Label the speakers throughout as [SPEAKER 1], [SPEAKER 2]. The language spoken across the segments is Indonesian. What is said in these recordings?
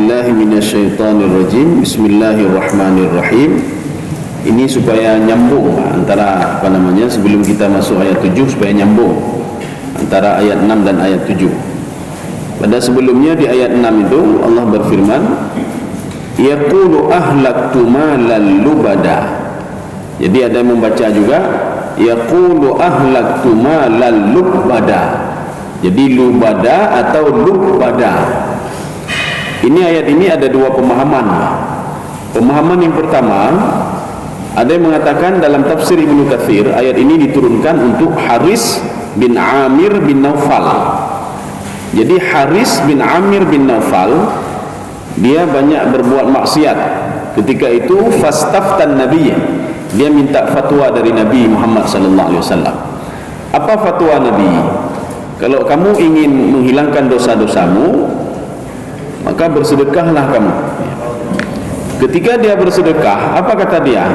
[SPEAKER 1] billahi minasyaitonir rajim. Bismillahirrahmanirrahim. Ini supaya nyambung antara sebelum kita masuk ayat 7, supaya nyambung antara ayat 6 dan ayat 7. Pada sebelumnya di ayat 6 itu Allah berfirman, yaqulu ahlaktu malan lubada. Jadi ada yang membaca juga yaqulu ahlaktu malan lubada. Jadi lubada atau lubada. Ini ayat ini ada dua pemahaman. Pemahaman yang pertama, ada yang mengatakan dalam tafsir Ibnu Katsir, ayat ini diturunkan untuk Haris bin Amir bin Naufal. Jadi Haris bin Amir bin Naufal, dia banyak berbuat maksiat. Ketika itu fastaftan Nabi, dia minta fatwa dari Nabi Muhammad sallallahu alaihi wasallam. Apa fatwa Nabi? Kalau kamu ingin menghilangkan dosa-dosamu, maka bersedekahlah kamu. Ketika dia bersedekah, apa kata dia?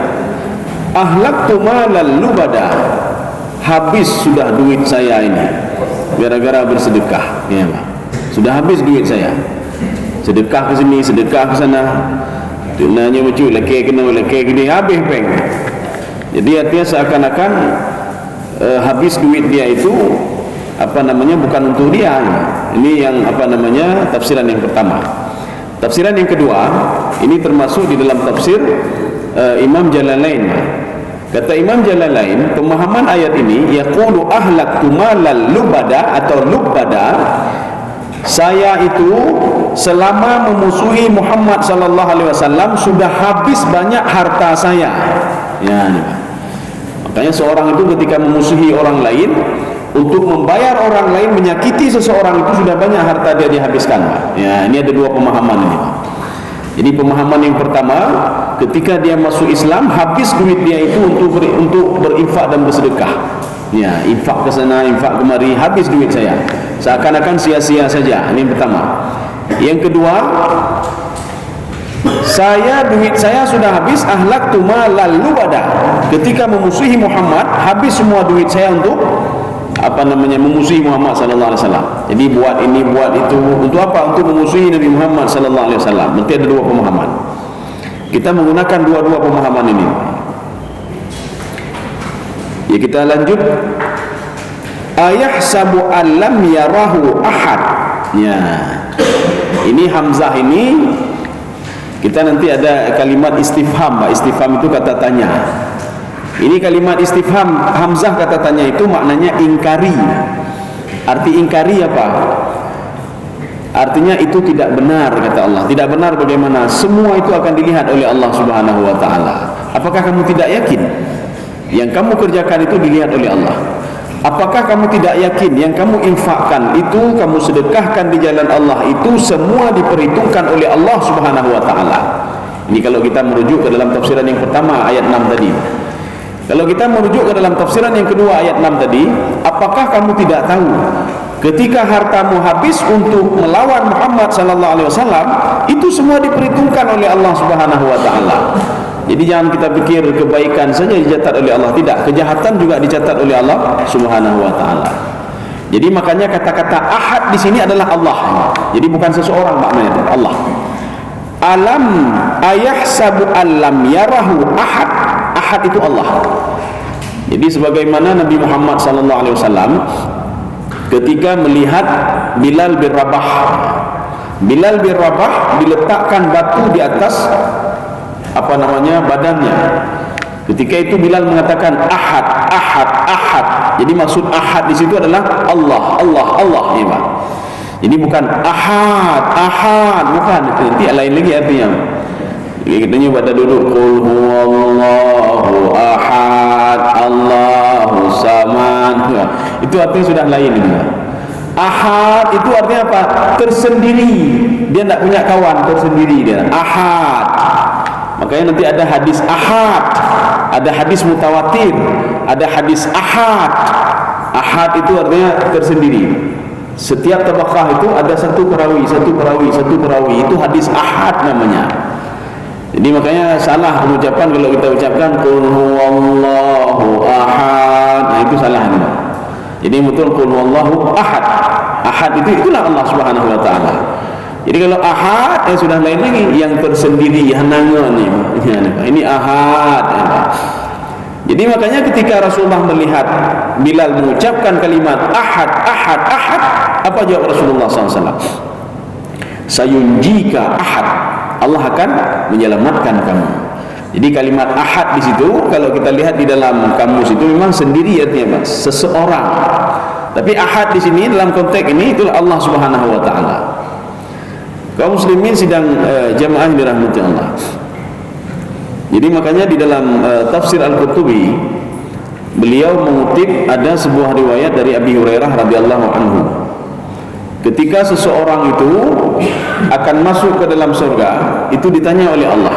[SPEAKER 1] Ahlaktu malal lubada. Habis sudah duit saya ini gara-gara bersedekah. Ya, sudah habis duit saya. Sedekah ke sini, sedekah ke sana. Tunanya macam laki kena laki gini, habis peng. Jadi artinya seakan-akan habis duit dia itu bukan untuk dia. Ini yang tafsiran yang pertama. Tafsiran yang kedua, ini termasuk di dalam tafsir Imam Jalalain. Kata Imam Jalalain, pemahaman ayat ini yaqulu ahlaktu malal lubada atau lubada, saya itu selama memusuhi Muhammad sallallahu alaihi wasallam sudah habis banyak harta saya. Ya, makanya seorang itu ketika memusuhi orang lain, untuk membayar orang lain, menyakiti seseorang itu sudah banyak harta dia dihabiskan. Ya, ini ada dua pemahaman ini. Jadi pemahaman yang pertama, ketika dia masuk Islam, habis duit dia itu untuk berinfak dan bersedekah. Ya, infak ke sana, infak kemari, habis duit saya. Seakan-akan sia-sia saja. Ini yang pertama. Yang kedua, duit saya sudah habis, ahlaktu malal lubada. Ketika memusuhi Muhammad, habis semua duit saya untuk memusuhi Muhammad sallallahu alaihi wasallam. Jadi buat ini, buat itu, untuk apa? Untuk memusuhi Nabi Muhammad sallallahu alaihi wasallam. Berarti ada dua pemahaman. Kita menggunakan dua-dua pemahaman ini. Ya, kita lanjut. Ayahsabu an lam yarahu ahad. Ya. Ini hamzah ini, kita nanti ada kalimat istifham. Istifham itu kata tanya. Ini kalimat istifham, hamzah kata tanya itu maknanya ingkari. Arti ingkari apa? Artinya itu tidak benar, kata Allah. Tidak benar bagaimana? Semua itu akan dilihat oleh Allah Subhanahu wa taala. Apakah kamu tidak yakin yang kamu kerjakan itu dilihat oleh Allah? Apakah kamu tidak yakin yang kamu infakkan itu, kamu sedekahkan di jalan Allah itu semua diperhitungkan oleh Allah Subhanahu wa taala? Ini kalau kita merujuk ke dalam tafsiran yang pertama ayat 6 tadi. Kalau kita merujuk ke dalam tafsiran yang kedua ayat 6 tadi, apakah kamu tidak tahu ketika hartamu habis untuk melawan Muhammad sallallahu alaihi wasallam, itu semua diperhitungkan oleh Allah Subhanahu wa taala. Jadi jangan kita pikir kebaikan saja dicatat oleh Allah, tidak, kejahatan juga dicatat oleh Allah Subhanahu wa taala. Jadi makanya kata-kata ahad di sini adalah Allah. Jadi bukan seseorang maknanya, Allah. Alam ayahsabu allam yarahu ahad. Ahad itu Allah. Jadi sebagaimana Nabi Muhammad sallallahu alaihi wasallam ketika melihat Bilal bin Rabah. Bilal bin Rabah diletakkan batu di atas badannya. Ketika itu Bilal mengatakan ahad, ahad, ahad. Jadi maksud ahad di situ adalah Allah, Allah, Allah, ya Pak. Jadi bukan ahad, ahad, bukan. Nanti lain lagi artinya. Katanya pada duduk qul huwallahu ahad Allahu samad. Itu artinya sudah lain. Ahad itu artinya apa? Tersendiri. Dia tidak punya kawan, tersendiri dia. Ahad. Makanya nanti ada hadis ahad, ada hadis mutawatir, ada hadis ahad. Ahad itu artinya tersendiri. Setiap tabaqah itu ada satu perawi, satu perawi, satu perawi. Itu hadis ahad namanya. Jadi makanya salah pengucapan kalau kita ucapkan qul huwallahu ahad. Nah, itu salah ini. Jadi betul qul huwallahu ahad. Ahad itu itulah Allah Subhanahu wa taala. Jadi kalau ahad sudah lain lagi, yang tersendiri, hanangan ini ahad. Jadi makanya ketika Rasulullah melihat Bilal mengucapkan kalimat ahad, ahad, ahad, apa jawab Rasulullah SAW? Sayunjika ahad, Allah akan menyelamatkan kamu. Jadi kalimat ahad di situ kalau kita lihat di dalam kamus itu memang sendiri artinya seseorang. Tapi ahad di sini dalam konteks ini itulah Allah Subhanahu wa taala. Kaum muslimin sidang jamaah yang dirahmati Allah. Jadi makanya di dalam tafsir Al-Qurtubi beliau mengutip ada sebuah riwayat dari Abi Hurairah radhiyallahu anhu. Ketika seseorang itu akan masuk ke dalam surga, itu ditanya oleh Allah,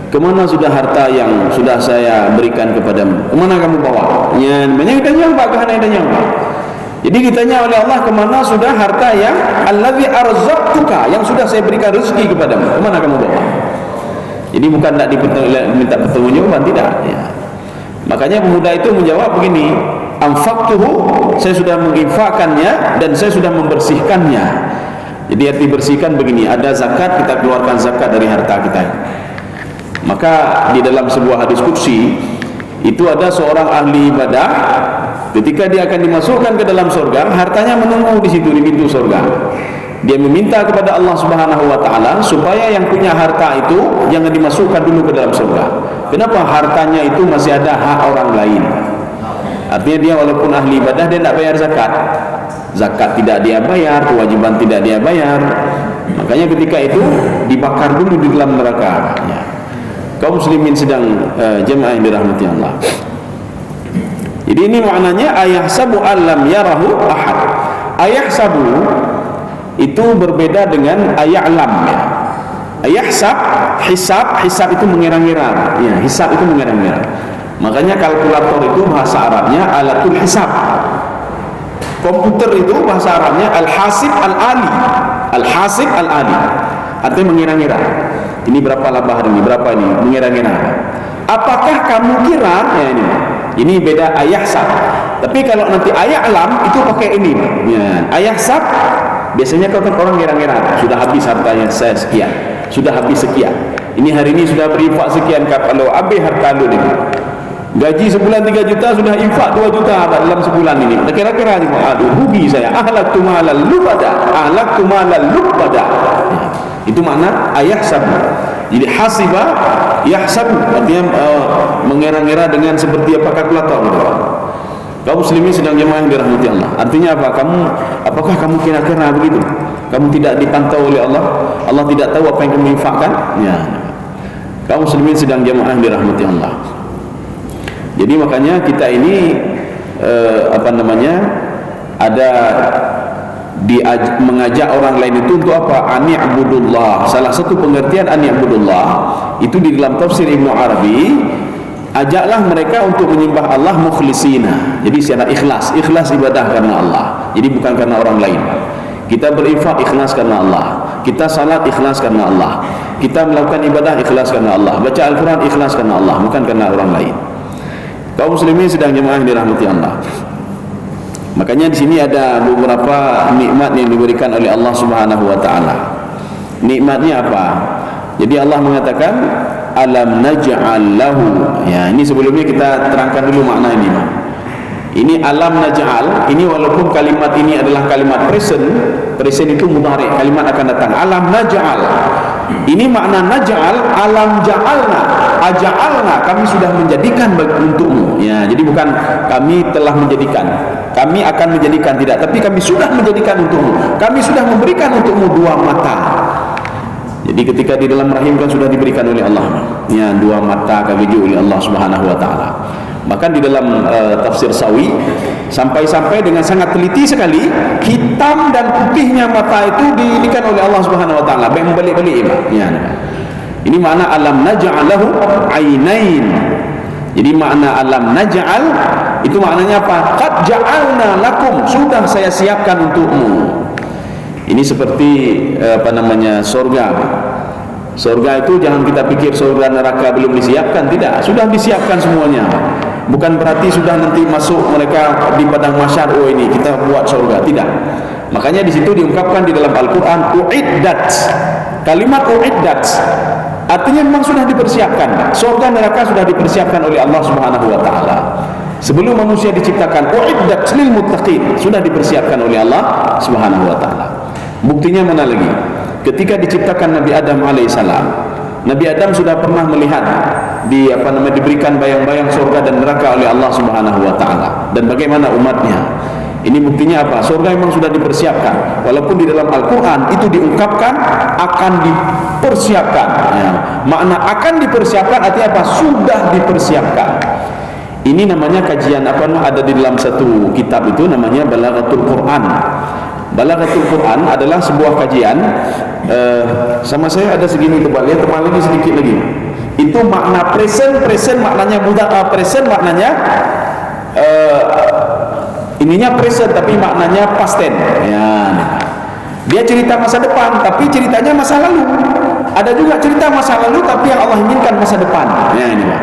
[SPEAKER 1] kemana sudah harta yang sudah saya berikan kepadamu? Kemana kamu bawa? Ya, banyak ditanya Pak, kemana ditanya Pak? Jadi ditanya oleh Allah, kemana sudah harta yang allazi arzaqtuka, yang sudah saya berikan rezeki kepadamu? Kemana kamu bawa? Jadi bukan tak diminta pertanggungjawaban, tidak. Ya. Makanya pemuda itu menjawab begini, anfaqtuhu, saya sudah menginfakkannya dan saya sudah membersihkannya. Jadi arti bersihkan begini, ada zakat, kita keluarkan zakat dari harta kita. Maka di dalam sebuah hadis qudsi itu ada seorang ahli ibadah, ketika dia akan dimasukkan ke dalam surga, hartanya menunggu di situ di pintu surga. Dia meminta kepada Allah Subhanahu wa taala supaya yang punya harta itu jangan dimasukkan dulu ke dalam surga. Kenapa? Hartanya itu masih ada hak orang lain. Artinya dia walaupun ahli ibadah, dia tidak bayar zakat. Zakat tidak dia bayar, kewajiban tidak dia bayar. Makanya ketika itu dibakar dulu di dalam neraka. Ya. Kaum muslimin sedang jemaah yang dirahmati Allah. Jadi ini maknanya ayahsabu allam yarahu ahad. Ayahsabu itu berbeda dengan aya'lam ya. Ayahsab, hisab itu mengira-ngira. Ya, hisab itu mengira-ngira. Makanya kalkulator itu bahasa Arabnya alatul hisab. Komputer itu bahasa Arabnya al-hasib al-ali. Al-hasib al-ali. Artinya mengira-ngira. Ini berapa laba hari ini, berapa ini, mengira-ngira. Apakah kamu kira? Ya ini. Ini beda ayahsab. Tapi kalau nanti aya'lam itu pakai ini. Ya, ayahsab biasanya kalau orang ngira-ngira, sudah habis hartanya saya sekian, sudah habis sekian. Ini hari ini sudah berinfak sekian, kalau habis harta lu ini. Gaji sebulan 3 juta, sudah infak 2 juta dalam sebulan ini. Kira-kira ni, aduh rugi saya. Ahlaktu malal lubada. Ahlaktu malal lubada. Ya, itu makna ayahsab. Jadi hasiba yahsab, artinya mengira-ngira dengan seperti apa kalkulator. Kaum muslimin sedang jemaah yang dirahmati Allah. Artinya apa? Apakah kamu kira-kira begitu? Kamu tidak dipantau oleh Allah? Allah tidak tahu apa yang kamu infakkan? Ya. Kaum muslimin sedang jemaah yang dirahmati Allah. Jadi makanya kita ini ada mengajak orang lain itu untuk apa? Ani'budullah. Salah satu pengertian ani'budullah itu di dalam tafsir Ibnu Arabi, ajaklah mereka untuk menyembah Allah mukhlisina. Jadi secara ikhlas ibadah karena Allah. Jadi bukan karena orang lain. Kita berinfak ikhlas karena Allah. Kita salat ikhlas karena Allah. Kita melakukan ibadah ikhlas karena Allah. Baca Al-Quran ikhlas karena Allah, bukan karena orang lain. Kaum muslimin sedang jemaah yang dirahmati Allah. Makanya di sini ada beberapa nikmat yang diberikan oleh Allah Subhanahu wa taala. Nikmatnya apa? Jadi Allah mengatakan alam naj'al lahu. Ya, ini sebelumnya kita terangkan dulu makna ini. Ini alam naj'al, ini walaupun kalimat ini adalah kalimat present itu mudhari, kalimat akan datang. Alam naj'al. Ini makna naj'al, alam ja'alna, aja'alna, kami sudah menjadikan untukmu. Ya, jadi bukan kami telah menjadikan, kami akan menjadikan, tidak, tapi kami sudah menjadikan untukmu. Kami sudah memberikan untukmu 2 mata. Jadi ketika di dalam rahim kan sudah diberikan oleh Allah. Ya, 2 mata kagiju oleh Allah Subhanahu wa taala. Bahkan di dalam tafsir Sawi sampai-sampai dengan sangat teliti sekali, hitam dan putihnya mata itu diberikan oleh Allah Subhanahu wa taala. Baik membalik-balik ya. Ini makna alam naj'al lahu ainain. Jadi makna alam naj'al itu maknanya apa? Qad ja'alna lakum, sudah saya siapkan untukmu. Ini seperti surga. Surga itu jangan kita pikir surga neraka belum disiapkan, tidak, sudah disiapkan semuanya. Bukan berarti sudah nanti masuk mereka di padang mahsyar, oh ini kita buat surga, tidak. Makanya di situ diungkapkan di dalam Al-Quran uiddat. Kalimat uiddat artinya memang sudah dipersiapkan. Surga neraka sudah dipersiapkan oleh Allah Subhanahu wa taala. Sebelum manusia diciptakan, uiddat lil muttaqin, sudah dipersiapkan oleh Allah Subhanahu wa taala. Buktinya mana lagi? Ketika diciptakan Nabi Adam alaihissalam, Nabi Adam sudah pernah melihat diberikan bayang-bayang surga dan neraka oleh Allah Subhanahu wa taala, dan bagaimana umatnya. Ini buktinya apa? Surga memang sudah dipersiapkan. Walaupun di dalam Al-Quran itu diungkapkan akan dipersiapkan. Ya. Makna akan dipersiapkan artinya apa? Sudah dipersiapkan. Ini namanya kajian ada di dalam satu kitab itu namanya Balaghatul Quran. Balaghatul Quran adalah sebuah kajian. Sama saya ada segini tebalnya, tebal lagi sedikit lagi. Itu makna present maknanya present maknanya ininya present tapi maknanya past tense. Ya. Dia cerita masa depan tapi ceritanya masa lalu. Ada juga cerita masa lalu tapi yang Allah inginkan masa depan. Ya, ini Pak.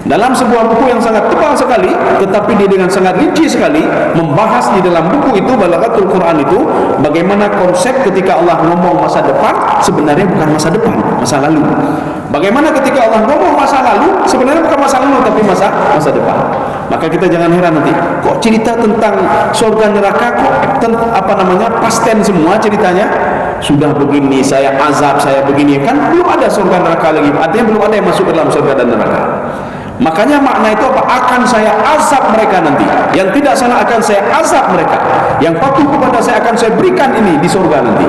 [SPEAKER 1] Dalam sebuah buku yang sangat tebal sekali, tetapi dia dengan sangat rinci sekali membahas di dalam buku itu, Balaghatul Quran itu, bagaimana konsep ketika Allah ngomong masa depan sebenarnya bukan masa depan, masa lalu. Bagaimana ketika Allah ngomong masa lalu sebenarnya bukan masa lalu tapi masa depan. Maka kita jangan heran nanti, kok cerita tentang surga neraka kok past tense semua ceritanya. Sudah begini, saya azab, saya begini, kan belum ada surga neraka lagi. Artinya belum ada yang masuk ke dalam surga dan neraka. Makanya makna itu apa? Akan saya azab mereka nanti. Yang tidak salah akan saya azab mereka. Yang patuh kepada saya akan saya berikan ini di surga nanti.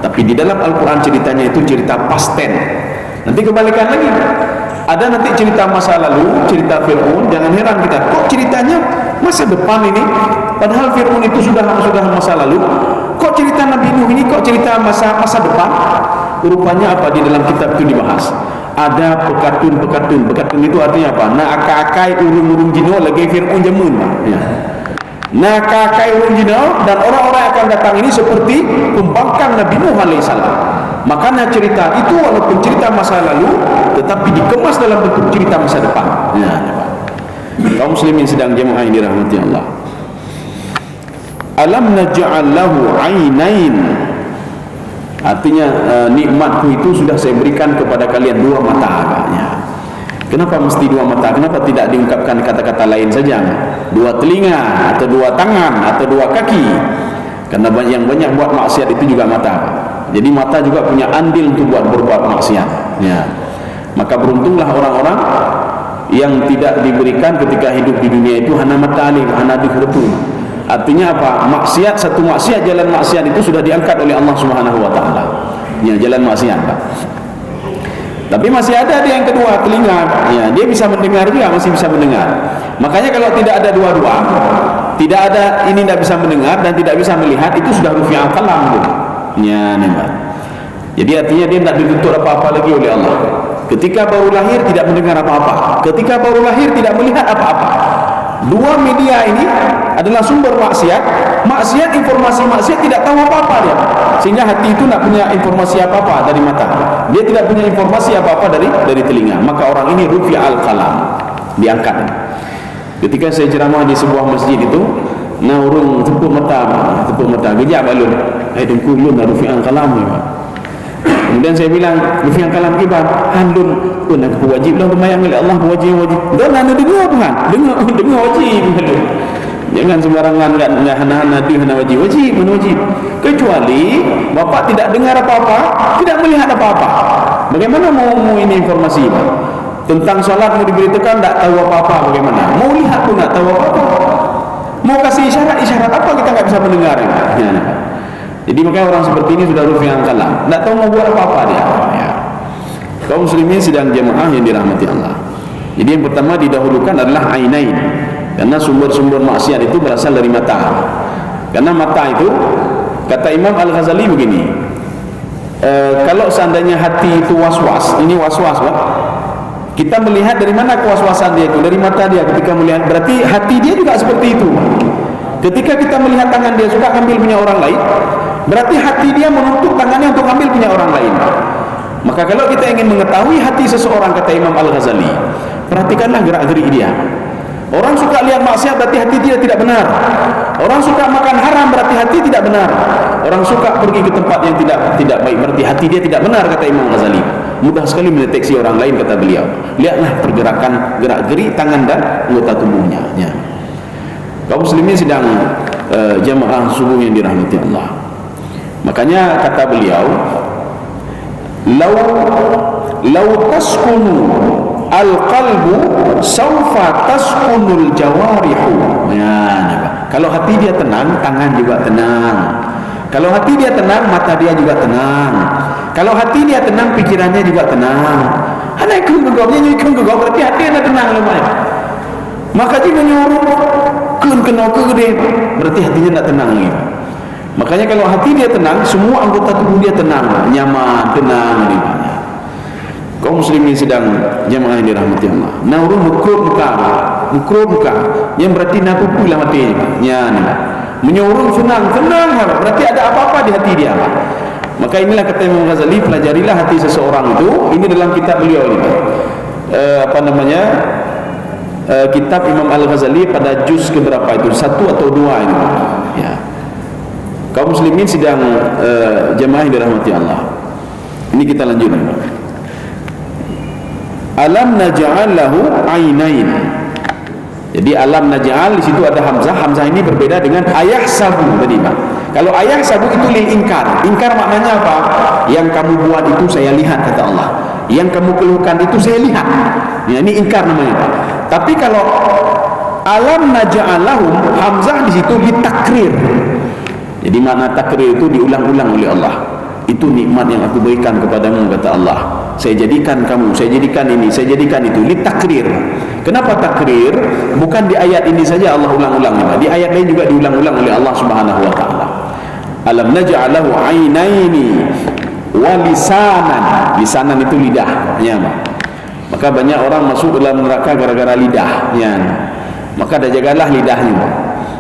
[SPEAKER 1] Tapi di dalam Al-Quran ceritanya itu cerita past tense. Nanti kebalikan lagi. Ada nanti cerita masa lalu, cerita Fir'aun. Jangan heran kita, kok ceritanya masa depan ini? Padahal Fir'aun itu sudah masa lalu. Kok cerita Nabi Nuh ini kok cerita masa depan? Rupanya apa? Di dalam kitab itu dibahas. Ada pekatun itu artinya apa? Nakakai urung jino lagi Fir'aun jamun. Ya. Nakakai urung jino dan orang-orang akan datang ini seperti pembangkang Nabi Nuh alaihissalam. Makanya cerita itu walaupun cerita masa lalu tetapi dikemas dalam bentuk cerita masa depan. Ya, kaum muslimin sedang jemaah yang dirahmati Allah. Alam naj'al lahu 'ainain. Artinya nikmatku itu sudah saya berikan kepada kalian dua mata. Ya. Kenapa mesti dua mata? Kenapa tidak diungkapkan kata-kata lain saja? Dua telinga atau dua tangan atau dua kaki? Karena yang banyak buat maksiat itu juga mata. Jadi mata juga punya andil untuk berbuat maksiat. Ya. Maka beruntunglah orang-orang yang tidak diberikan ketika hidup di dunia itu hana matali, hana dihurtu. Artinya apa? Maksiat, satu maksiat, jalan maksiat itu sudah diangkat oleh Allah Subhanahu wa taala. Ya, jalan maksiat, Pak. Tapi masih ada dia yang kedua, telinga. Ya, dia bisa mendengar juga, masih bisa mendengar. Makanya kalau tidak ada dua-dua, tidak ada ini tidak bisa mendengar dan tidak bisa melihat, itu sudah rufi'al kalam. Ya, Pak. Jadi artinya dia tidak dituntut apa-apa lagi oleh Allah. Ketika baru lahir tidak mendengar apa-apa. Ketika baru lahir tidak melihat apa-apa. Dua media ini adalah sumber maksiat. Maksiat, informasi maksiat tidak tahu apa-apa dia. Sehingga hati itu tidak punya informasi apa-apa dari mata. Dia tidak punya informasi apa-apa dari telinga. Maka orang ini rufi'al kalam, diangkat. Ketika saya ceramah di sebuah masjid itu, urung tepuk mata, gejak balun. Dengku lun rufi'al kalam ni, Pak. Kemudian saya bilang, rufi'al kalam kibar, handun pun aku wajib lah bermayang oleh Allah, wajib. Dan anda dengar apa kan? Dengar wajib. Jangan sembarangan enggak hana-hana wajib. Kecuali bapak tidak dengar apa-apa, tidak melihat apa-apa. Bagaimana mau ini informasi, Pak? Tentang salat mau diberitakan tak tahu apa-apa bagaimana? Mau lihat pun tak tahu apa-apa. Mau kasih isyarat apa kita enggak bisa mendengar. Ya. Jadi makanya orang seperti ini sudah rufi'al kalam, tak tahu mau buat apa-apa dia. Ya. Kaum muslimin sedang jemaah yang dirahmati Allah. Jadi yang pertama didahulukan adalah ainain. Karena sumber-sumber maksiat itu berasal dari mata. Karena mata itu, kata Imam Al-Ghazali begini, kalau seandainya hati itu was-was, ini was-was, Pak. Kita melihat dari mana kewaswasan dia itu, dari mata dia ketika melihat, berarti hati dia juga seperti itu. Ketika kita melihat tangan dia suka ambil punya orang lain, berarti hati dia menuntut tangannya untuk ambil punya orang lain. Maka kalau kita ingin mengetahui hati seseorang, kata Imam Al-Ghazali, perhatikanlah gerak-gerik dia. Orang suka lihat maksiat berarti hati dia tidak benar. Orang suka makan haram berarti hati tidak benar. Orang suka pergi ke tempat yang tidak baik berarti hati dia tidak benar, kata Imam Ghazali. Mudah sekali mendeteksi orang lain, kata beliau. Lihatlah pergerakan gerak-gerik tangan dan anggota tubuhnya. Ya. Kaum muslimin sedang jamaah subuh yang dirahmati Allah. Makanya kata beliau, lau taskunu al-qalbu sawfa taskunul jawarihu. Ya, kalau hati dia tenang, tangan juga tenang. Kalau hati dia tenang, mata dia juga tenang. Kalau hati dia tenang, pikirannya juga tenang. Ana ikut gegok berarti hati anda tenang lemah. Maka jika menyuruh kena gede, berarti hatinya tidak tenang lagi. Makanya kalau hati dia tenang, semua anggota tubuh dia tenang, nyaman, tenang. Kaum muslimin sedang jamaah yang dirahmati Allah. Nauru mukrub muka, yang berarti napupu lah hatinya. Ya, menyuruh tenang, berarti ada apa-apa di hati dia. Maka inilah kata Imam Ghazali, pelajarilah hati seseorang itu. Ini dalam kitab beliau ini. Kitab Imam Al-Ghazali pada juz keberapa itu? 1 atau 2 ini. Ya. Kaum muslimin sedang jamaah yang dirahmati Allah. Ini kita lanjutkan. Alam naj'al lahu ainain. Jadi alam naj'al di situ ada hamzah. Hamzah ini berbeda dengan ayah sabu tadi, Pak. Kalau ayah sabu itu lil ingkar. Ingkar maknanya apa? Yang kamu buat itu saya lihat, kata Allah. Yang kamu keluhkan itu saya lihat. Ya, ini ingkar namanya, Pak. Tapi kalau alam naj'al lahum, hamzah di situ ditakrir. Jadi makna takrir itu diulang-ulang oleh Allah. Itu nikmat yang aku berikan kepadamu, kata Allah. Saya jadikan kamu, saya jadikan ini, saya jadikan itu. Ini takrir. Kenapa takrir? Bukan di ayat ini saja Allah ulang-ulang. Di ayat lain juga diulang-ulang oleh Allah Subhanahu wa taala. Alam naj'al lahu 'ainaini wa lisanan. Lisanan itu lidah. Ya, maka banyak orang masuk dalam neraka gara-gara lidah. Ya. Maka dah jagalah lidahnya.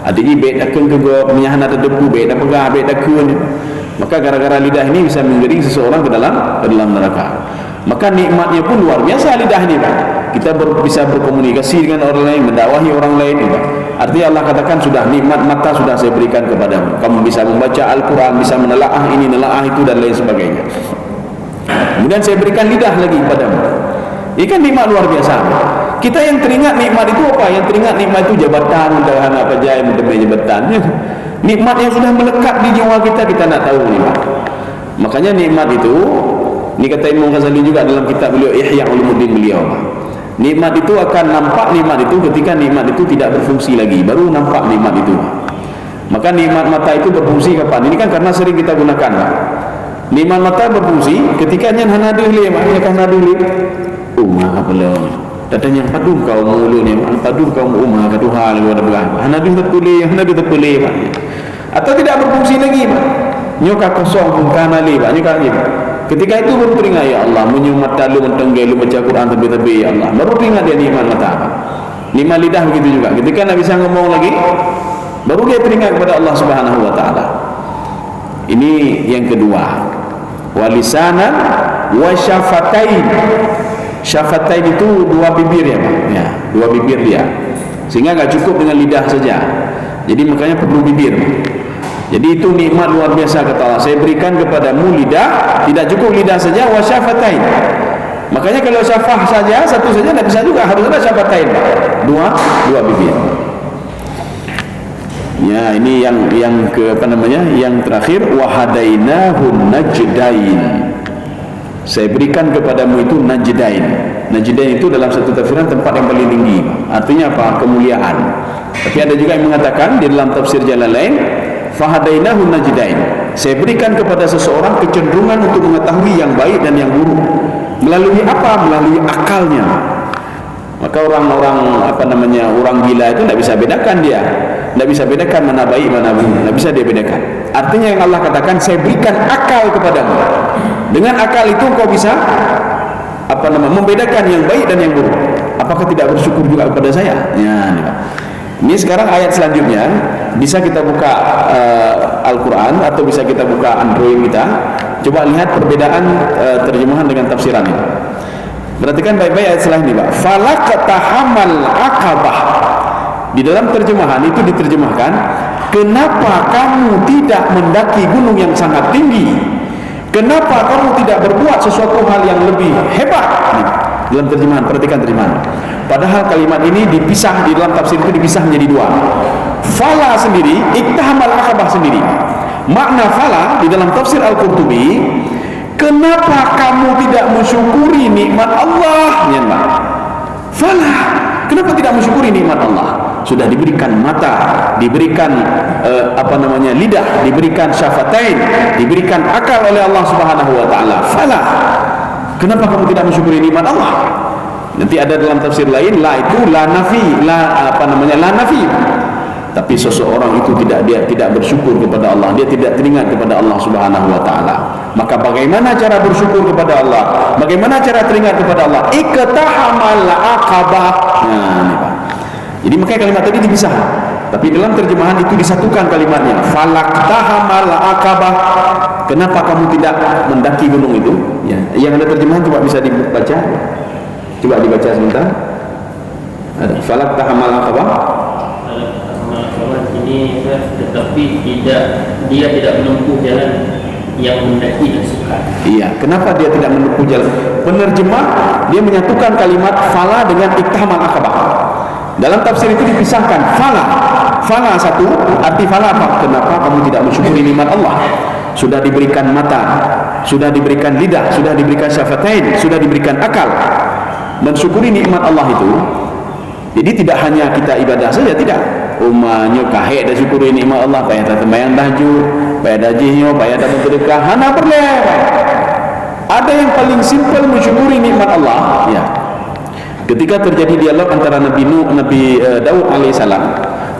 [SPEAKER 1] Adik baik dah ke menyahan ada debu, baik dah pegah, baik dah ke. Maka gara-gara lidah ini bisa menggering seseorang ke dalam neraka. Maka nikmatnya pun luar biasa lidah ini, Pak. Kita bisa berkomunikasi dengan orang lain, mendakwahi orang lain, Pak. Artinya Allah katakan sudah nikmat mata sudah saya berikan kepadamu. Kamu bisa membaca Al-Quran, bisa menelaah ini, menelaah itu dan lain sebagainya. Kemudian saya berikan lidah lagi kepadamu. Ini kan nikmat luar biasa. Kita yang teringat nikmat itu apa? Yang teringat nikmat itu jabatan, mudahan apa jaya, mudahan jabatan. Nikmat yang sudah melekat di jiwa kita, kita nak tahu nikmat. Makanya nikmat itu, ini kata Imam Ghazali juga dalam kitab beliau Ihya Ulumuddin beliau. Nikmat itu akan nampak nikmat itu ketika nikmat itu tidak berfungsi lagi, baru nampak nikmat itu. Maka nikmat mata itu berfungsi kapan? Ini kan karena sering kita gunakan, Pak. Nikmat mata berfungsi ketika nyan hanaduh le, maknanya kan hanaduh le. Umah apa datanya padu kau mulu ni, padu kau umah ke Tuhan luar biasa. Hanaduh terpulih, Pak. Atau tidak berfungsi lagi, Pak. Nyoka kosong pun kana le, Pak. Nyoka ni. Ketika itu baru teringat, ya Allah, menyum mata lu, mentenggel lu, baca Quran tebi-tebi, ya Allah. Baru teringat dia nikmat mata, Pak. Nikmat lidah begitu juga. Ketika nak bisa ngomong lagi, baru dia teringat kepada Allah Subhanahu wa taala. Ini yang kedua. Walisanan wa syafatain. Syafatain itu dua bibir, ya, Pak. Ya, dua bibir dia. Sehingga enggak cukup dengan lidah saja. Jadi makanya perlu bibir. Jadi itu nikmat luar biasa, kata Allah. Saya berikan kepadamu lidah, tidak cukup lidah saja, wa syafatain. Makanya kalau syafah saja, satu saja tidak bisa juga, harus ada syafatain, Pak. Dua bibir. Ya, ini yang ke apa namanya? Yang terakhir, wa hadainahun najdain. Saya berikan kepadamu itu najdain. Najdain itu dalam satu tafsiran tempat yang paling tinggi. Artinya apa? Kemuliaan. Tapi ada juga yang mengatakan di dalam tafsir Jalalain, fahadainahu najdain. Saya berikan kepada seseorang kecenderungan untuk mengetahui yang baik dan yang buruk. Melalui apa? Melalui akalnya. Maka orang-orang apa namanya, orang gila itu tidak bisa bedakan dia. Tidak bisa bedakan mana baik mana buruk. Tidak bisa dia bedakan. Artinya yang Allah katakan, saya berikan akal kepadamu. Dengan akal itu kau bisa apa namanya, membedakan yang baik dan yang buruk. Apakah tidak bersyukur juga kepada saya? Ya, ini sekarang ayat selanjutnya. Bisa kita buka Al-Quran atau bisa kita buka Android kita. Coba lihat perbedaan terjemahan dengan tafsiran ini. Perhatikan baik-baik ayat selanjutnya, Pak. Falaqtahamal aqabah. Di dalam terjemahan itu diterjemahkan, kenapa kamu tidak mendaki gunung yang sangat tinggi? Kenapa kamu tidak berbuat sesuatu hal yang lebih hebat? Dalam terjemahan, perhatikan terjemahan. Padahal kalimat ini dipisah, di dalam tafsir itu dipisah menjadi dua. Fala sendiri, iktahamal akabah sendiri. Makna fala di dalam tafsir Al-Qurtubi, kenapa kamu tidak mensyukuri nikmat Allah? Fala, kenapa tidak mensyukuri nikmat Allah? Sudah diberikan mata, diberikan lidah, diberikan syafatain, diberikan akal oleh Allah Subhanahu wa taala. Fala, kenapa kamu tidak mensyukuri nikmat Allah? Nanti ada dalam tafsir lain, la itu la nafi, la nafi. Tapi seseorang itu dia tidak bersyukur kepada Allah, dia tidak teringat kepada Allah Subhanahu wa taala. Maka bagaimana cara bersyukur kepada Allah? Bagaimana cara teringat kepada Allah? Iqtahamal aqabah. Nah, ini Pak. Jadi makanya kalimat tadi dipisah. Tapi dalam terjemahan itu disatukan kalimatnya. Falaqtahamal aqabah. Kenapa kamu tidak mendaki gunung itu? Ya, yang ada terjemahan coba bisa dibaca. Coba dibaca sebentar. Ada falaqtahamal aqabah.
[SPEAKER 2] Ini tetapi dia tidak menempuh jalan yang mendaki dan sukar. Iya,
[SPEAKER 1] kenapa dia tidak menempuh jalan? Penerjemah dia menyatukan kalimat fala dengan iktahamal aqabah. Dalam tafsir itu dipisahkan. Fala satu, arti fala apa? Kenapa kamu tidak mensyukuri nikmat Allah? Sudah diberikan mata, sudah diberikan lidah, sudah diberikan syafatain, sudah diberikan akal. Mensyukuri nikmat Allah itu, jadi tidak hanya kita ibadah saja, tidak. Umanya kahek dah syukuri nikmat Allah, payah tak sembahyang tahajud, payah dah jihyo, payah tak bersedekah, hana perleh. Ada yang paling simple mensyukuri nikmat Allah, ya. Ketika terjadi dialog antara Nabi Daud alaihissalam.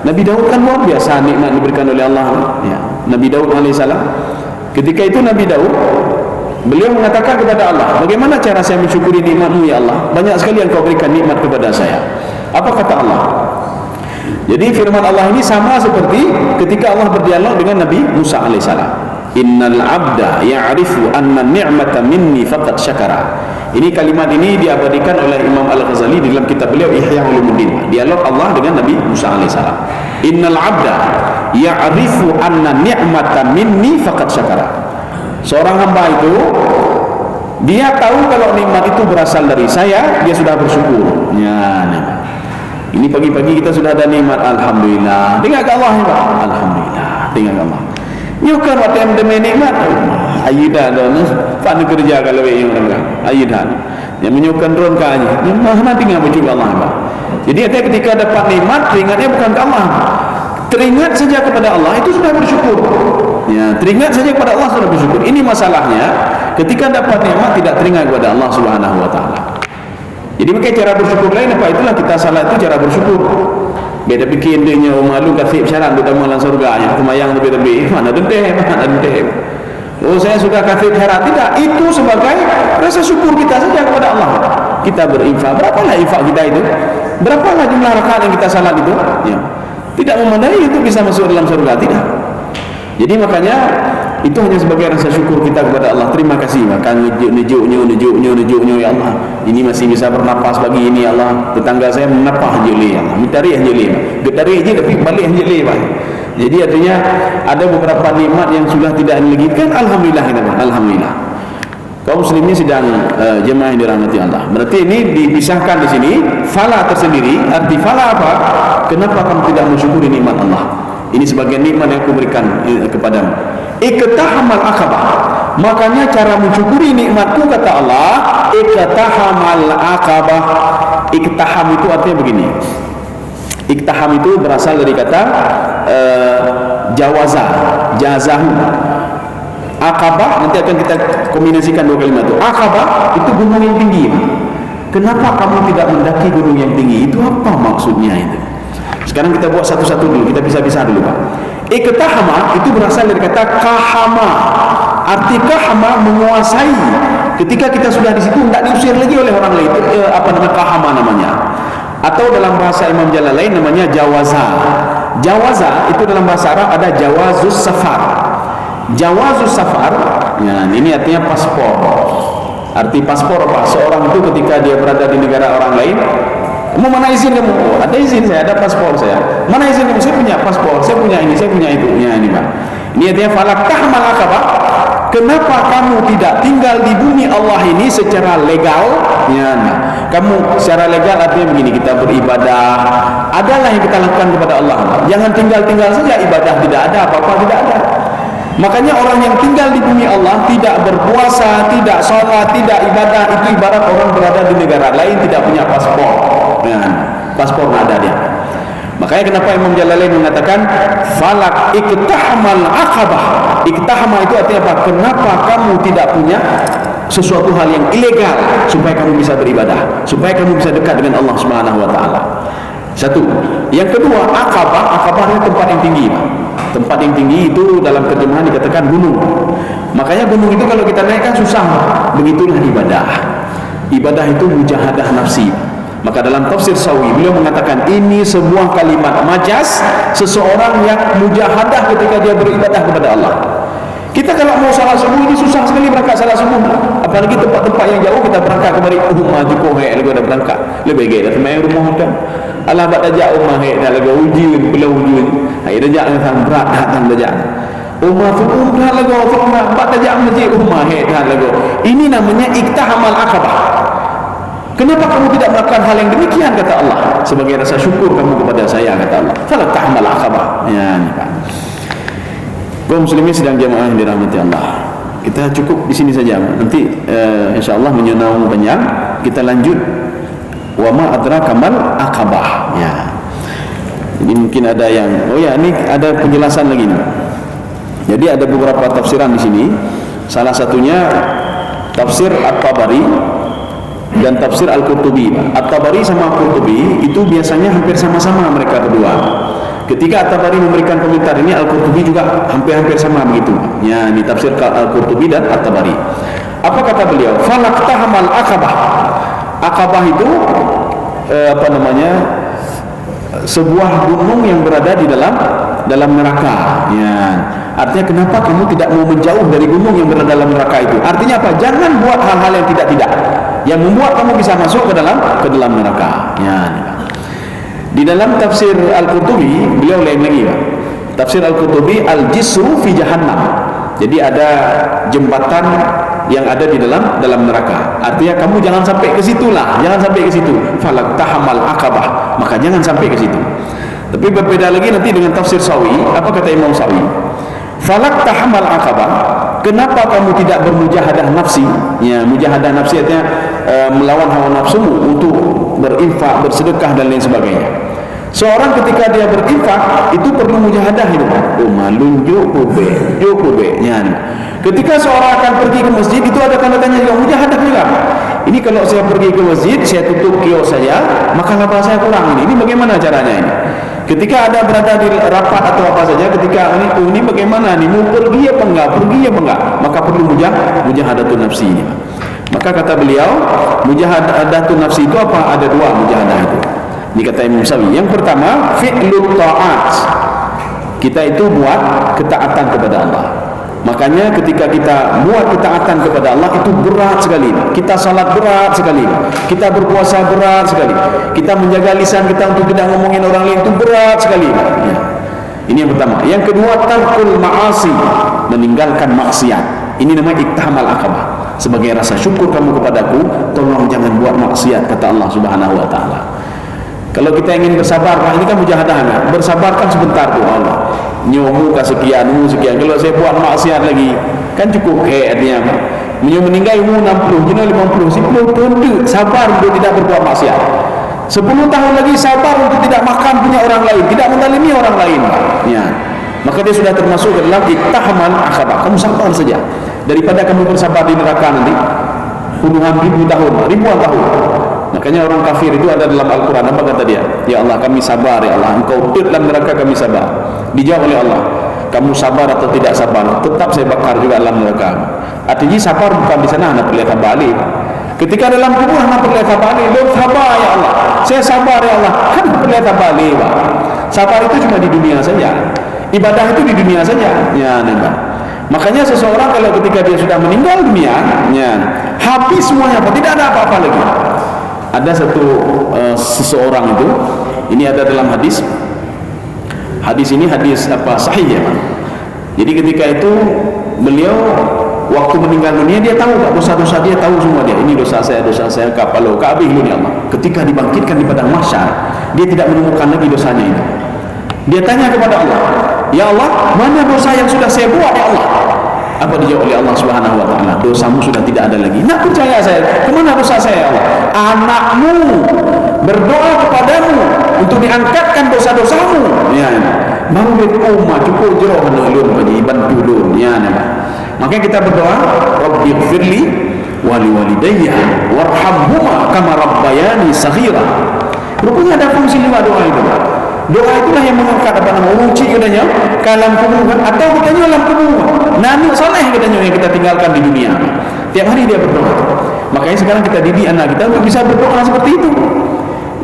[SPEAKER 1] Nabi Daud kan luar biasa nikmat diberikan oleh Allah, ya. Nabi Daud alaihissalam. Ketika itu Nabi Daud, beliau mengatakan kepada Allah, bagaimana cara saya mensyukuri nikmat-Mu ya Allah? Banyak sekali yang Kau berikan nikmat kepada saya. Apa kata Allah? Jadi firman Allah ini sama seperti ketika Allah berdialog dengan Nabi Musa alaihissalam. Innal abda ya'rifu anna ni'mata minni faqad syakara. Ini kalimat ini diabadikan oleh Imam Al-Ghazali di dalam kitab beliau Ihya Ulumuddin. Dialog Allah dengan Nabi Musa alaihissalam. Innal abda ya'rifu anna ni'mata minni faqad syakara. Seorang hamba itu dia tahu kalau nikmat itu berasal dari saya, dia sudah bersyukur. Ya, ini pagi-pagi kita sudah ada nikmat, alhamdulillah. Dengar ke Allah, ya, alhamdulillah. Dengar ke Allah. Nyukan waktu yang demi nikmat. Ayudah dah, fanu kerja kalau yang orang. Ayudah. Yang menyukan ron kanya. Mana tinggal bersyukur Allah, ya. Jadi ketika dapat nikmat, teringatnya bukan ke Allah. Teringat saja kepada Allah itu sudah bersyukur. Ya, teringat saja kepada Allah sudah bersyukur. Ini masalahnya, ketika dapat nikmat tidak teringat kepada Allah Subhanahu wa taala. Jadi makanya cara bersyukur lain apa? Itulah kita salah itu cara bersyukur. Beda bikin dia malu kasih syarat untuk dalam surga, yang kemayang lebih-lebih mana dendeh. Oh saya sudah kasih syarat, tidak. Itu sebagai rasa syukur kita saja kepada Allah. Kita berinfak, berapalah infak kita itu? Berapalah jumlah rakaat yang kita salat itu? Ya. Tidak memadai itu bisa masuk dalam surga, tidak. Jadi makanya itu hanya sebagai rasa syukur kita kepada Allah. Terima kasih, maka nujuknya ya Allah. Ini masih bisa bernapas pagi ini ya Allah. Tetangga saya menapah jeli ya Allah. Mitari jeli, getari aja tapi balik jeli Pak. Jadi artinya ada beberapa nikmat yang sudah tidak lagi kan, alhamdulillah kita Pak. Alhamdulillah. Kaum muslimin sedang jemaah yang dirahmati Allah. Berarti ini dipisahkan di sini. Fala tersendiri, arti fala apa? Kenapa kamu tidak mensyukuri nikmat Allah? Ini sebagai nikmat yang aku berikan kepadamu. Iqtahamal aqabah. Makanya cara mensyukuri nikmatku kata Allah, iqtahamal aqabah. Iqtaham itu artinya begini. Iqtaham itu berasal dari kata jawaza, jazahu. Aqabah nanti akan kita kombinasikan dua kalimat itu. Aqabah itu gunung yang tinggi. Kenapa kamu tidak mendaki gunung yang tinggi? Itu apa maksudnya itu? Sekarang kita buat satu-satu dulu, kita pisah-pisah dulu Pak. Iqtahama itu berasal dari kata kahama. Arti kahama menguasai. Ketika kita sudah di situ tidak diusir lagi oleh orang lain. Kahama namanya. Atau dalam bahasa Imam Jalalain namanya jawaza. Jawaza itu dalam bahasa Arab ada jawazus safar. Jawazus safar, ya, ini artinya paspor. Arti paspor apa? Seorang itu ketika dia berada di negara orang lain, Kamu mana izin kamu? Oh, ada izin saya, ada paspor saya. Mana izin kamu? Saya punya paspor, saya punya ini, saya punya itu. Ya, ini Pak. Ini artinya falaqtahmal aqabah. Kenapa kamu tidak tinggal di bumi Allah ini secara legal? Ya, nah. Kamu secara legal artinya begini, kita beribadah, adalah yang kita lakukan kepada Allah. Jangan tinggal-tinggal saja ibadah, tidak ada apa-apa, tidak ada. Makanya orang yang tinggal di bumi Allah tidak berpuasa, tidak sholat, tidak ibadah, itu ibarat orang berada di negara lain tidak punya paspor. Ya, paspor nggak ada dia. Makanya kenapa Imam Jalalain mengatakan falak iktahmal aqabah. Iktahama itu artinya apa? Kenapa kamu tidak punya sesuatu hal yang ilegal supaya kamu bisa beribadah, supaya kamu bisa dekat dengan Allah Subhanahu wa taala. Satu. Yang kedua, Aqabah itu tempat yang tinggi, Pak. Tempat yang tinggi itu dalam terjemahan dikatakan gunung. Makanya gunung itu kalau kita naikkan susah. Begitulah ibadah. Ibadah itu mujahadah nafsi. Maka dalam tafsir Sawi beliau mengatakan ini sebuah kalimat majaz seseorang yang mujahadah ketika dia beribadah kepada Allah. Kita kalau mau salat subuh ini susah sekali berangkat salat subuh. Apalagi tempat-tempat yang jauh kita berangkat kembali rumah Joko he lagu dah berangkat. Lebih baik dah main rumah dah. Alah bak dah jauh rumah he dah lagu ujian pulau ujian. Hai dah jak dengan berat datang dah jak. Rumah tu dah lagu rumah bak dah jak masjid rumah he dah lagu. Ini namanya iktahamal aqabah. Kenapa kamu tidak melakukan hal yang demikian kata Allah? Sebagai rasa syukur kamu kepada saya kata Allah. Falah tahmal aqabah. Ya ni Pak. Kaum muslimin sedang jamaah yang dirahmati Allah. Kita cukup di sini saja. Nanti insya-Allah menyenaung panjang kita lanjut wa ma adraka mal aqabah. Ya. Jadi mungkin ada yang ini ada penjelasan lagi nih. Jadi ada beberapa tafsiran di sini. Salah satunya tafsir At-Tabari dan tafsir Al-Qurtubi. At-Tabari sama Al-Qurtubi itu biasanya hampir sama-sama mereka berdua. Ketika At-Tabari memberikan komentar ini, Al-Qurtubi juga hampir-hampir sama begitu. Ya, ini tafsir Al-Qurtubi dan At-Tabari. Apa kata beliau? Falaqtahamal aqabah. Aqabah itu sebuah gunung yang berada di dalam neraka. Ya. Artinya kenapa kamu tidak mau menjauh dari gunung yang berada dalam neraka itu? Artinya apa? Jangan buat hal-hal yang tidak yang membuat kamu bisa masuk ke dalam neraka. Ya. Di dalam tafsir Al-Qurtubi beliau lain lagi, Pak. Tafsir Al-Qurtubi al-jisru fi jahannam. Jadi ada jembatan yang ada di dalam neraka. Artinya kamu jangan sampai ke situlah, jangan sampai ke situ. Falaqtahamal aqabah. Maka jangan sampai ke situ. Tapi berbeda lagi nanti dengan tafsir Sawi. Apa kata Imam Sawi? Falaqtahamal aqabah. Kenapa kamu tidak bermujahadah nafsi? Ya, mujahadah nafsi artinya melawan hawa nafsumu untuk berinfak, bersedekah dan lain sebagainya. Seorang ketika dia berinfak itu perlu mujahadah itu. Malun jukube. Ya. Ketika seorang akan pergi ke masjid itu ada tanda tanya juga, mujahadah juga. Ini kalau saya pergi ke masjid, saya tutup kios saja, maka laba saya kurang ini. Ini bagaimana caranya ini? Ketika ada berada di rapat atau apa saja, ketika ini bagaimana nih? Mau pergi apa enggak? Maka perlu mujahadatun nafsi ini. Maka kata beliau, mujahadatun nafsi itu apa? Ada dua mujahadah itu. Ini kata Imam Sawi. Yang pertama, fi'lut ta'at. Kita itu buat ketaatan kepada Allah. Makanya ketika kita buat ketaatan kepada Allah itu berat sekali. Kita salat berat sekali. Kita berpuasa berat sekali. Kita menjaga lisan kita untuk tidak ngomongin orang lain itu berat sekali. Ya. Ini yang pertama. Yang kedua, tarkul ma'asi, meninggalkan maksiat. Ini namanya iktahamal aqabah. Sebagai rasa syukur kamu kepadaku, tolong jangan buat maksiat kata Allah Subhanahu wa taala. Kalau kita ingin bersabar, ini kan mujahadah. Bersabarkan sebentar tuh Allah. Nyomu sekian. Kalau saya buat maksiat lagi, kan cukup artinya apa? Meninggal umur 60, jenis 50, 10 tahun sabar untuk tidak berbuat maksiat. 10 tahun lagi sabar untuk tidak makan punya orang lain, tidak menzalimi orang lain. Ya. Maka dia sudah termasuk ke dalam iktahamal aqabah. Kamu sabar saja daripada kamu bersabar di neraka nanti puluhan ribu tahun, ribuan tahun. Makanya orang kafir itu ada dalam Al-Quran. Apa kata dia? Ya Allah, kami sabar ya Allah. Engkau dalam neraka, kami sabar. Dijawab oleh Allah, kamu sabar atau tidak sabar, tetap saya bakar juga dalam neraka. Artinya sabar bukan di sana, anda perlihatkan balik. Ketika dalam kubur, anda perlihatkan balik. Sabar ya Allah, saya sabar ya Allah. Kan perlihatkan balik, Pak. Sabar itu cuma di dunia saja. Ibadah itu di dunia saja. Ya, nampak. Makanya seseorang kalau ketika dia sudah meninggal dunia, ya, habis semuanya, Pak. Tidak ada apa-apa lagi. Ada ada satu seseorang itu, ini ada dalam hadis. Hadis ini hadis sahih ya, Pak. Jadi ketika itu beliau waktu meninggal dunia dia tahu tak dosa-dosa dia, tahu semua dia. Ini dosa saya kapalo kabeh ini Allah. Ketika dibangkitkan di padang mahsyar, dia tidak menemukan lagi dosanya itu. Dia tanya kepada Allah, "Ya Allah, mana dosa yang sudah saya buat ya Allah?" Apa dijawab oleh Allah Subhanahu wa taala? "Dosamu sudah tidak ada lagi." Nak percaya saya, kemana dosa saya ya Allah? Anakmu berdoa kepadamu untuk diangkatkan dosa-dosamu. Ya, baru berumah cukup jero ulun bagi bantu ulun. Ya, makanya kita berdoa, "Rabbighfirli wa liwalidayya warhamhuma kama rabbayani shaghira." Rupanya ada fungsi lima doa itu. Doa itulah yang mengangkat uruci katanya kalam kubur atau katanya alam kubur. Nabi soleh katanya yang kita tinggalkan di dunia. Tiap hari dia berdoa. Makanya sekarang kita didik anak kita untuk bisa berdoa seperti itu.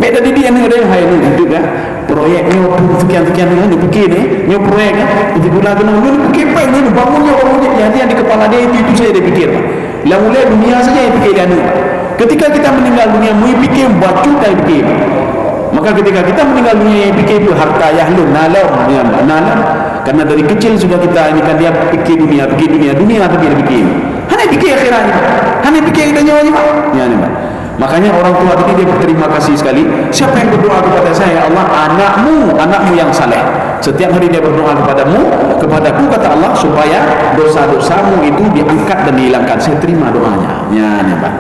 [SPEAKER 1] Beda didik anak ada yang hai itu kan. Proyeknya sekian-sekian ni dipikir ni proyek kan. Itu guna ni fikir apa ni bangunnya yang di kepala dia itu saja dia fikir. Lah mulai dunia saja yang fikir dia ni. Ketika kita meninggal dunia mu fikir baju tak fikir. Maka ketika kita meninggal dunia yang fikir itu harta yahlun nalam karena dari kecil sudah kita ini kan dia fikir dunia tapi dia fikir hanya fikir akhirat hanya fikir kita nyawa ya ni Pak. Makanya orang tua tadi dia berterima kasih sekali. Siapa yang berdoa kepada saya, ya Allah, anakmu yang saleh. Setiap hari dia berdoa kepadaku kata Allah supaya dosa-dosamu itu diangkat dan dihilangkan. Saya terima doanya. Ya ni Pak.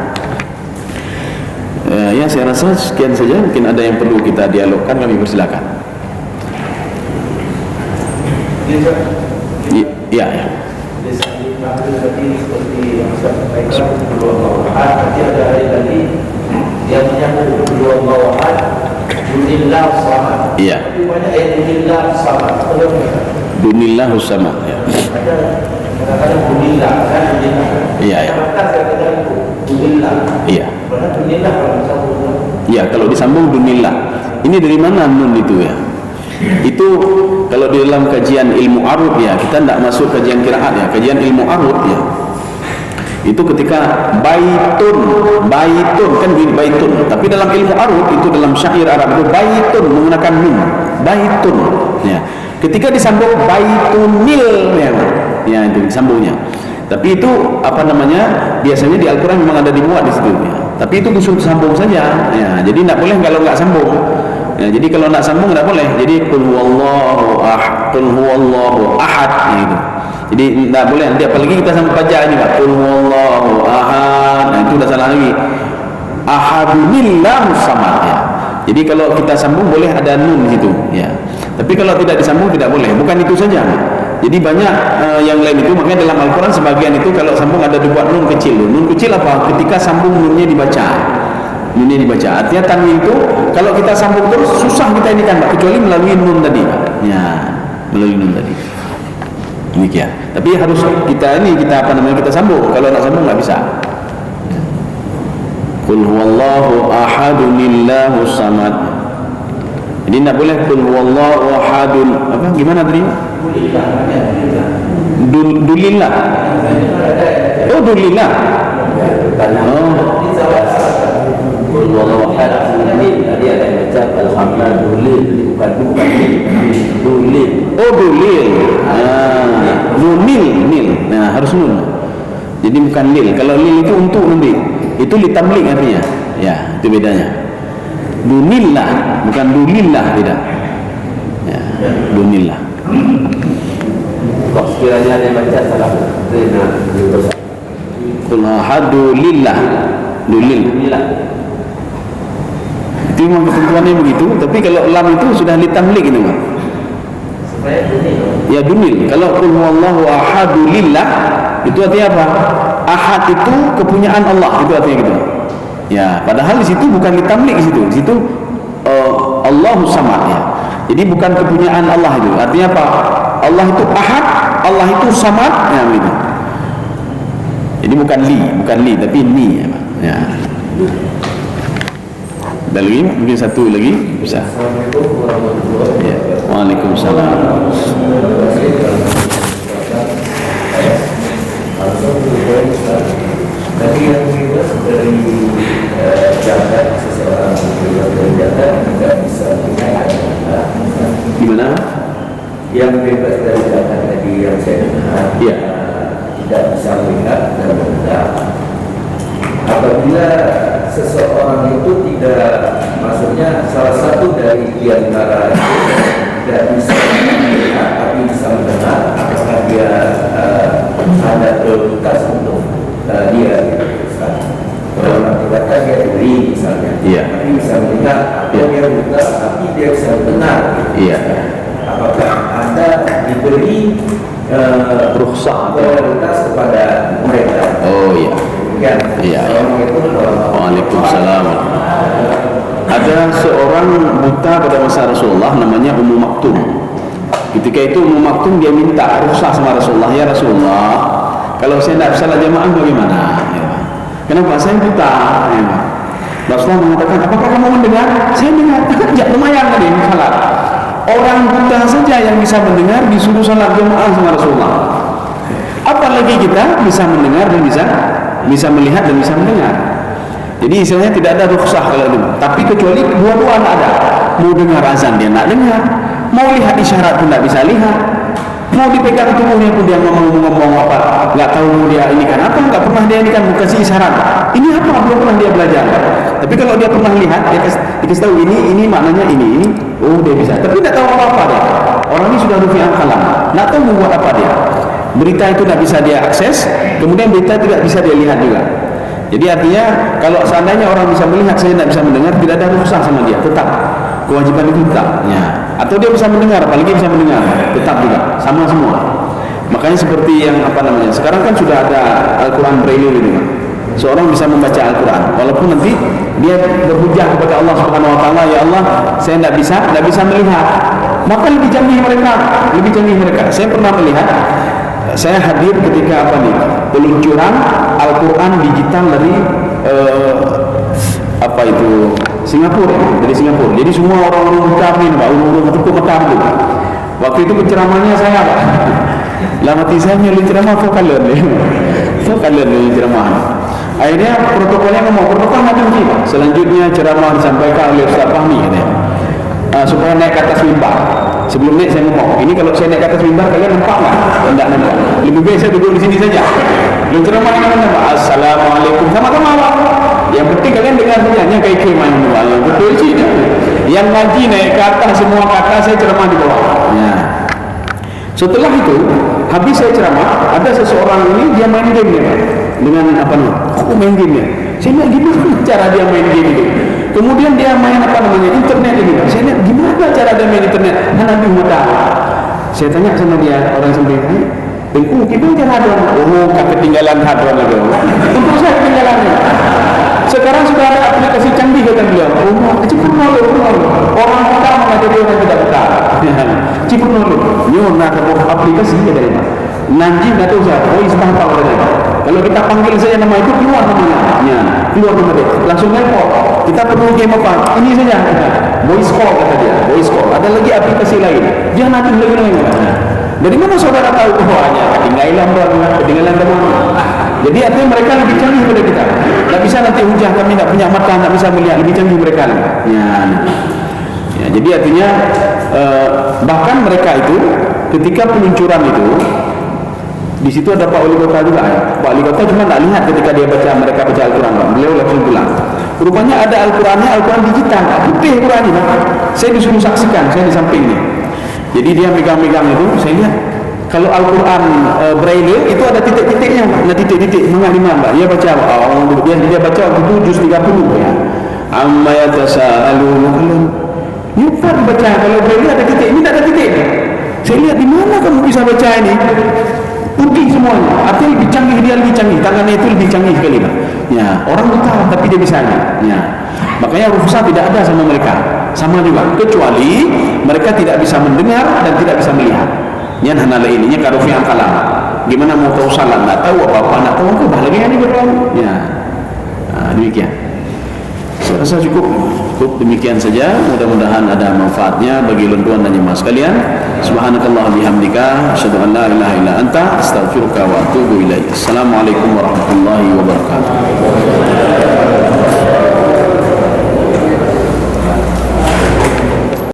[SPEAKER 1] Ya saya rasa sekian saja. Mungkin ada yang perlu kita dialogkan, kami persilakan. Ya.
[SPEAKER 3] Seperti yang saya sampaikan, nanti ada hari lagi yang menyambung kedua bawahan Dunillah Samad.
[SPEAKER 1] Iya.
[SPEAKER 3] Tapi banyak ayat Dunillah Samad.
[SPEAKER 1] Dunillah Samad. Ya.
[SPEAKER 3] Ada kadang-kadang Dunillah, kan Dunillah.
[SPEAKER 1] Iya.
[SPEAKER 3] Saya katakan Dunillah.
[SPEAKER 1] Iya.
[SPEAKER 3] Karena Dunillah kalau disambung.
[SPEAKER 1] Iya, kalau disambung Dunillah. Ini dari mana nun itu ya? Itu kalau di dalam kajian ilmu arud ya, kita tidak masuk kajian qiraat ya, kajian ilmu arud ya. Itu ketika baitun kan bunyi baitun, tapi dalam ilmu arud itu dalam syair Arab itu baitun menggunakan nun, baitun ya. Ketika disambung baitunil ya itu disambungnya. Tapi itu apa namanya? Biasanya di Al-Qur'an memang ada dimuat di situ ya. Tapi itu khusus sambung saja ya. Jadi tidak boleh kalau enggak sambung. Ya, jadi kalau nak sambung tidak boleh. Jadi qul huwallahu ahad gitu. Jadi tidak boleh. Nanti apalagi kita sampai baca ini Pak, qul huwallahu ahad. Nah, itu dah salah lagi. Ahadunillahu samad ya. Jadi kalau kita sambung boleh ada nun di situ ya. Tapi kalau tidak disambung tidak boleh. Bukan itu saja. Jadi banyak yang lain itu, makanya dalam Al-Qur'an sebagian itu kalau sambung ada dibuat nun kecil. Nun kecil apa? Ketika sambung nunnya dibaca. Nunnya dibaca. Artinya tanwin itu kalau kita sambung terus susah kita ini kan Pak, kecuali melalui nun tadi Pak. Ya, melalui nun tadi. Demikian. Tapi harus kita sambung. Kalau nak sambung enggak bisa. Qul huwallahu ahadunillahu samad. Jadi tidak boleh qul huwallahu ahadun apa gimana tadi? Dulillah. Oh dulillah. Oh.
[SPEAKER 3] Qul huwallahu ahad. Tadi ada yang baca alhamdulillah dulil bukan dulil.
[SPEAKER 1] Oh dulil. Nil. Nah harus nun. Jadi bukan lil. Kalau lil itu untuk nanti. Itu litamlik artinya. Ya, itu bedanya. Dunillah, bukan dulillah tidak. Ya, dunillah.
[SPEAKER 3] Kok sekiranya ada yang baca salah rena dosa.
[SPEAKER 1] Qul ahadulillah. Dulillah. Itu memang ketentuannya begitu, tapi kalau lam itu sudah litamlik ini Pak.
[SPEAKER 3] Supaya dunil.
[SPEAKER 1] Ya dunil. Kalau qul huwallahu ahadulillah itu artinya apa? Ahad itu kepunyaan Allah, itu artinya gitu. Ya, padahal di situ bukan litamlik di situ. Di situ Allahu samad ya. Jadi bukan kepunyaan Allah itu. Artinya apa? Allah itu ahad, Allah itu samad, ya begitu. Jadi bukan li, tapi ni ya, Pak. Ya. Ada lagi? Mungkin satu lagi bisa.
[SPEAKER 3] Assalamualaikum warahmatullahi wabarakatuh.
[SPEAKER 1] Ya. Waalaikumsalam.
[SPEAKER 3] Tadi yang kita dari jabat seseorang seorang bebas dari zakat tidak bisa mendengar.
[SPEAKER 1] Gimana?
[SPEAKER 3] Yang bebas dari zakat tadi yang saya dengar,
[SPEAKER 1] Iya.
[SPEAKER 3] tidak bisa melihat dan mendengar. Apabila seseorang itu tidak, maksudnya salah satu dari antara tidak bisa melihat tapi bisa mendengar, apakah dia ada prioritas untuk dia? Kalau dikatakan dia diberi misalnya,
[SPEAKER 1] Iya.
[SPEAKER 3] tapi bisa melihat, atau dia buta tapi dia bisa mendengar.
[SPEAKER 1] Iya.
[SPEAKER 3] Apakah Anda diberi
[SPEAKER 1] Rukhsah.
[SPEAKER 3] prioritas kepada mereka?
[SPEAKER 1] Oh iya.
[SPEAKER 3] Ya.
[SPEAKER 1] Iya.
[SPEAKER 3] Assalamualaikum warahmatullahi
[SPEAKER 1] Waalaikumsalam. Ada seorang buta pada masa Rasulullah namanya Ummu Maktum. Ketika itu Ummu Maktum dia minta rukhsah sama Rasulullah, ya Rasulullah, kalau saya tidak bisa salat jamaah bagaimana? Ya. Kenapa? Saya buta. Ya. Rasulullah mengatakan, apakah kamu mendengar? Saya dengar. Ya, lumayan tadi salat. Orang buta saja yang bisa mendengar disuruh salat jamaah sama Rasulullah. Apalagi kita bisa mendengar dan bisa melihat dan bisa mendengar. Jadi istilahnya tidak ada rukhsah kalau itu. Tapi kecuali dua-dua ada. Mau dengar azan dia nak dengar, mau lihat isyarat pun tidak bisa lihat, mau dipegang tubuhnya pun dia ngomong apa, nggak tahu dia ini kan apa, nggak pernah dia ini kan kasih isyarat. Ini apa belum pernah dia belajar. Tapi kalau dia pernah lihat, dia dikasih tahu ini maknanya ini, oh dia bisa. Tapi tidak tahu apa-apa dia. Orang ini sudah rufi'an kalam, nggak tahu membuat apa dia. Berita itu tidak bisa dia akses, kemudian berita tidak bisa dia lihat juga. Jadi artinya kalau seandainya orang bisa melihat, saya tidak bisa mendengar, tidak ada rukhsah sama dia, tetap kewajiban itu tetap. Ya. Atau dia bisa mendengar, apalagi bisa mendengar, tetap juga, sama semua. Makanya seperti yang sekarang kan sudah ada Al-Quran Braille gitu kan. Seorang bisa membaca Al-Quran, walaupun nanti dia berhujah kepada Allah Subhanahu Wa Taala, ya Allah, saya tidak bisa melihat. Maka lebih canggih mereka. Saya pernah melihat. Saya hadir ketika peluncuran Al-Quran digital dari Singapura, dari Singapura. Jadi semua orang-orang Mekah ini, orang-orang cukup Mekah itu. Waktu itu penceramahnya saya, Pak. Lama saya nyari ceramah vokalen ceramah. Akhirnya protokolnya protokol macam ni. Selanjutnya ceramah disampaikan oleh Ustaz Fahmi supaya naik ke atas mimbar. Sebelum naik saya ngomong, ini kalau saya naik ke atas mimbar kalian nampak nggak? Tidak nampak. Lebih baik saya duduk di sini saja. Belum ceramah dengan nampak. Assalamualaikum. Sama-sama Pak. Yang penting kalian dengar saja. Yang kayak kiriman yang betul sih. Yang ngaji naik ke atas semua kata, saya ceramah di bawah. Ya. Setelah itu, habis saya ceramah, ada seseorang ini dia main game ya, dengan aku main game ya. Saya lihat gimana cara dia main game itu. Kemudian dia main internet ini. Saya lihat gimana cara dia main internet. Nabi Muhammad. Saya tanya sama dia, orang sambil tengku kita cara ada. Oh, ketinggalan hadron itu. Untuk saya ketinggalannya. Sekarang sudah ada aplikasi canggih kata beliau. Oh, cepat nol. Orang buta mengajari orang tidak buta. Cepat nol. Nyo nak aplikasi kata dia. Nanti nggak tahu siapa. Oh, istighfar kata dia. Kalau kita panggil saja nama itu keluar namanya. Ya, keluar nama dia. Langsung nelpon. Kita perlu game apa? Ini saja. Voice call kata dia. Voice call. Ada lagi aplikasi lain. Dia nanti lagi. Dari mana saudara tahu? Oh, hanya ketinggalan Jadi artinya mereka lebih canggih daripada kita. Tak bisa nanti hujah kami tak punya mata, tak bisa melihat, lebih canggih mereka. Ya, jadi artinya bahkan mereka itu ketika peluncuran itu di situ ada Pak Wali Kota juga ya. Pak Wali Kota cuma tak lihat ketika mereka baca Al-Quran. Beliau langsung pulang. Rupanya ada Al-Quran digital, putih Quran ini. Saya disuruh saksikan, saya di sampingnya. Jadi dia megang-megang itu, saya lihat kalau Al-Quran Braille itu ada titik-titiknya, ada titik-titik lima Mbak. Dia baca dia baca waktu juz 30 ya. Amma yatasaalun. Nyupat baca kalau Braille ada titik, ini tak ada titik. Saya lihat di mana kamu bisa baca ini? Putih semuanya. Artinya lebih canggih, tangannya itu lebih canggih sekali Pak. Ya, orang buta tapi dia bisa. Ya. Makanya rukhsah tidak ada sama mereka. Sama juga, kecuali mereka tidak bisa mendengar dan tidak bisa melihat. Yan hanala ininya karufi yang kalam. Gimana mau tahu salah? Nggak tahu apa-apa, nggak tahu apa lagi yang berlalu. Ya, demikian. Saya rasa cukup demikian saja. Mudah-mudahan ada manfaatnya bagi tuan dan jemaah sekalian. Subhanakallah bihamdika, asyhadu an la ilaha illa anta, astaghfiruka wa atubu ilaik. Assalamualaikum warahmatullahi wabarakatuh.